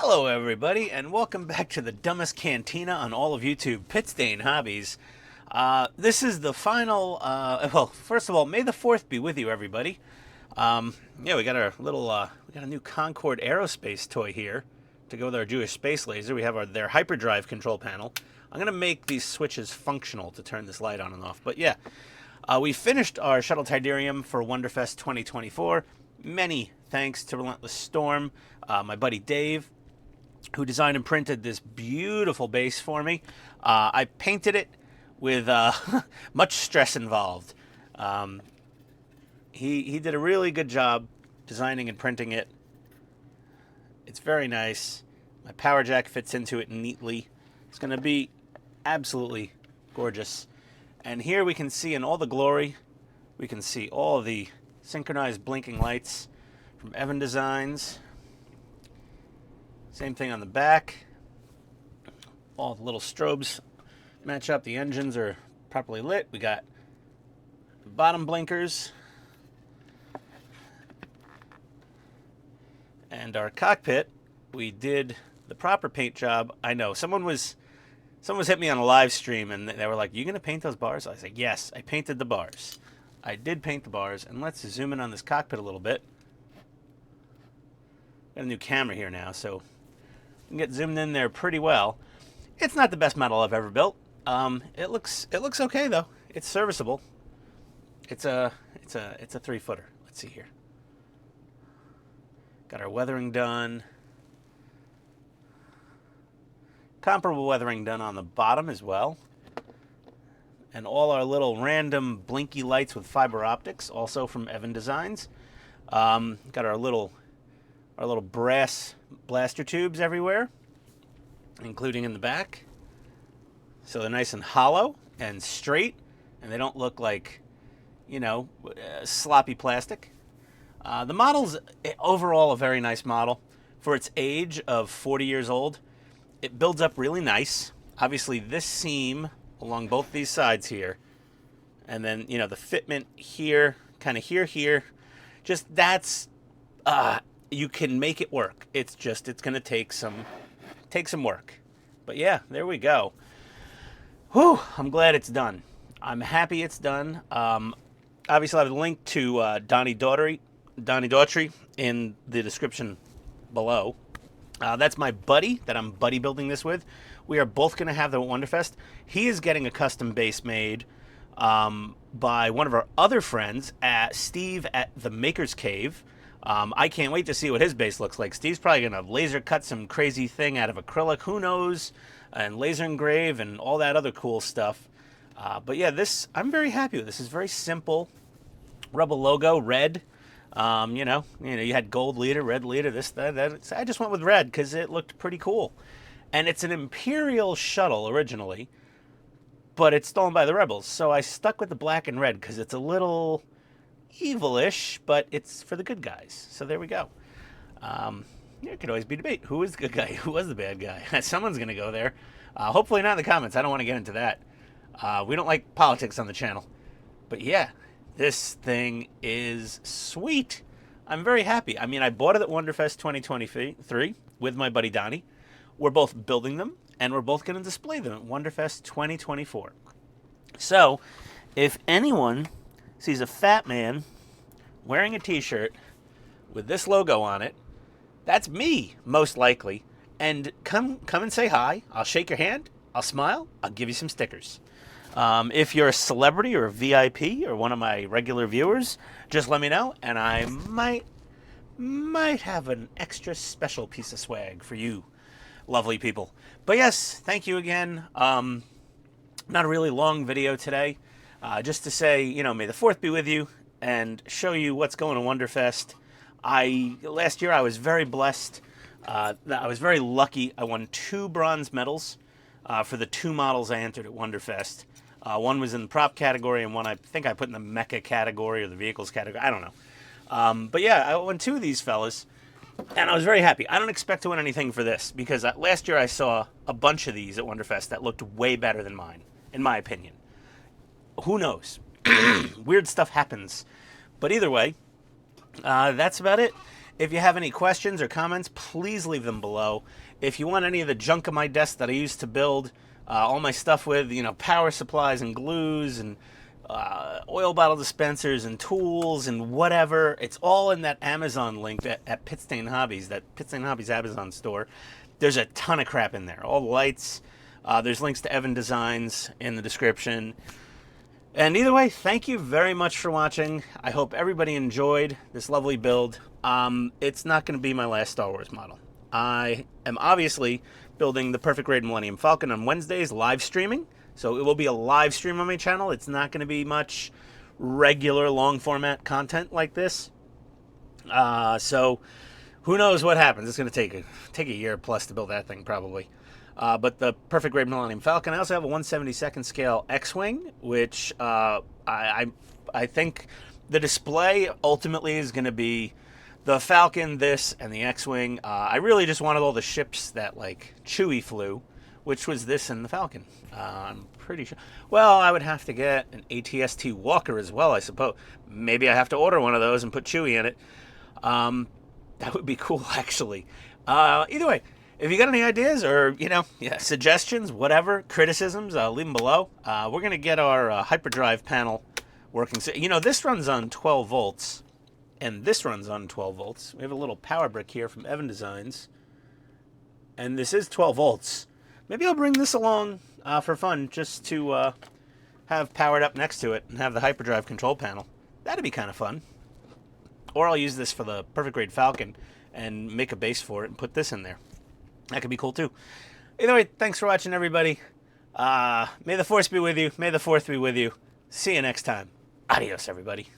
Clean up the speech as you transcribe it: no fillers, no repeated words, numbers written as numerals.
Hello everybody, and welcome back to the dumbest cantina on all of YouTube, Pitstain Hobbies. This is the final, well, first of all, may the 4th be with you, everybody. Yeah, we got our little, we got a new Concorde Aerospace toy here to go with our Jewish space laser. We have their hyperdrive control panel. I'm going to make these switches functional to turn this light on and off, but yeah. We finished our Shuttle Tydirium for WonderFest 2024. Many thanks to Relentless Storm, my buddy Dave, who designed and printed this beautiful base for me. I painted it with much stress involved. He did a really good job designing and printing it. It's very nice. My power jack fits into it neatly. It's going to be absolutely gorgeous. And here we can see in all the glory, we can see all the synchronized blinking lights from Evan Designs. Same thing on the back. All the little strobes match up. The engines are properly lit. We got the bottom blinkers. And our cockpit, we did the proper paint job. I know, someone was hit me on a live stream and they were like, "You gonna paint those bars?" I was like, "Yes, I painted the bars." I did paint the bars, and let's zoom in on this cockpit a little bit. Got a new camera here now, so we can get zoomed in there pretty well. It's not the best model I've ever built. It looks okay though. It's serviceable. It's a 3-footer. Let's see here. Got our weathering done. Comparable weathering done on the bottom as well. And all our little random blinky lights with fiber optics, also from Evan Designs. Got our little brass blaster tubes everywhere, including in the back. So they're nice and hollow and straight, and they don't look like, you know, sloppy plastic. The model's overall a very nice model. For its age of 40 years old, it builds up really nice. Obviously, this seam along both these sides here, and then, you know, the fitment here, kind of here, just that's, you can make it work. It's going to take some work. But yeah, there we go. Whew, I'm glad it's done. I'm happy it's done. Obviously, I have a link to Donnie Daughtry in the description below. That's my buddy that I'm buddy building this with. We are both going to have the WonderFest. He is getting a custom base made by one of our other friends, Steve at the Maker's Cave. I can't wait to see what his base looks like. Steve's probably going to laser cut some crazy thing out of acrylic, who knows, and laser engrave and all that other cool stuff. But yeah, I'm very happy with this. It's very simple. Rebel logo, red. You know, you had gold leader, red leader, this, that. I just went with red because it looked pretty cool. And it's an Imperial shuttle originally, but it's stolen by the rebels. So I stuck with the black and red because it's a little evil-ish, but it's for the good guys. So there we go. It could always be debate. Who is the good guy? Who was the bad guy? Someone's going to go there. Hopefully not in the comments. I don't want to get into that. We don't like politics on the channel. But yeah, this thing is sweet. I'm very happy. I mean, I bought it at WonderFest 2023 with my buddy Donnie. We're both building them, and we're both going to display them at WonderFest 2024. So, if anyone sees a fat man wearing a t-shirt with this logo on it, that's me, most likely. And come and say hi. I'll shake your hand. I'll smile. I'll give you some stickers. If you're a celebrity or a VIP or one of my regular viewers, just let me know, and I might have an extra special piece of swag for you lovely people. But yes, thank you again. Not a really long video today. Just to say, you know, may the 4th be with you and show you what's going on WonderFest. Last year I was very blessed. I was very lucky. I won 2 bronze medals for the 2 models I entered at WonderFest. One was in the prop category, and one I think I put in the mecha category or the vehicles category. I don't know. But yeah, I won 2 of these fellas, and I was very happy. I don't expect to win anything for this, because last year I saw a bunch of these at WonderFest that looked way better than mine, in my opinion. Who knows? Weird stuff happens. But either way, that's about it. If you have any questions or comments, please leave them below. If you want any of the junk on my desk that I used to build all my stuff with, power supplies and glues and oil bottle dispensers and tools and whatever, it's all in that Amazon link at Pitstain Hobbies, that Pitstain Hobbies Amazon store. There's a ton of crap in there. All the lights. There's links to Evan Designs in the description. And either way, thank you very much for watching. I hope everybody enjoyed this lovely build. It's not going to be my last Star Wars model. I am obviously building the Perfect Grade Millennium Falcon on Wednesdays, live streaming. So it will be a live stream on my channel. It's not going to be much regular long format content like this. So who knows what happens. It's going to take a year plus to build that thing probably. But the Perfect Grade Millennium Falcon, I also have a 1/72nd scale X-Wing, which I think the display ultimately is going to be the Falcon, this, and the X-Wing. I really just wanted all the ships that, like, Chewie flew, which was this and the Falcon. I'm pretty sure. Well, I would have to get an ATST Walker as well, I suppose. Maybe I have to order one of those and put Chewie in it. That would be cool, actually. Either way. If you got any ideas or, suggestions, whatever, criticisms, leave them below. We're going to get our hyperdrive panel working. So, this runs on 12 volts, and this runs on 12 volts. We have a little power brick here from Evan Designs, and this is 12 volts. Maybe I'll bring this along for fun just to have powered up next to it and have the hyperdrive control panel. That'd be kind of fun. Or I'll use this for the Perfect Grade Falcon and make a base for it and put this in there. That could be cool, too. Either way, thanks for watching, everybody. May the Force be with you. May the Fourth be with you. See you next time. Adios, everybody.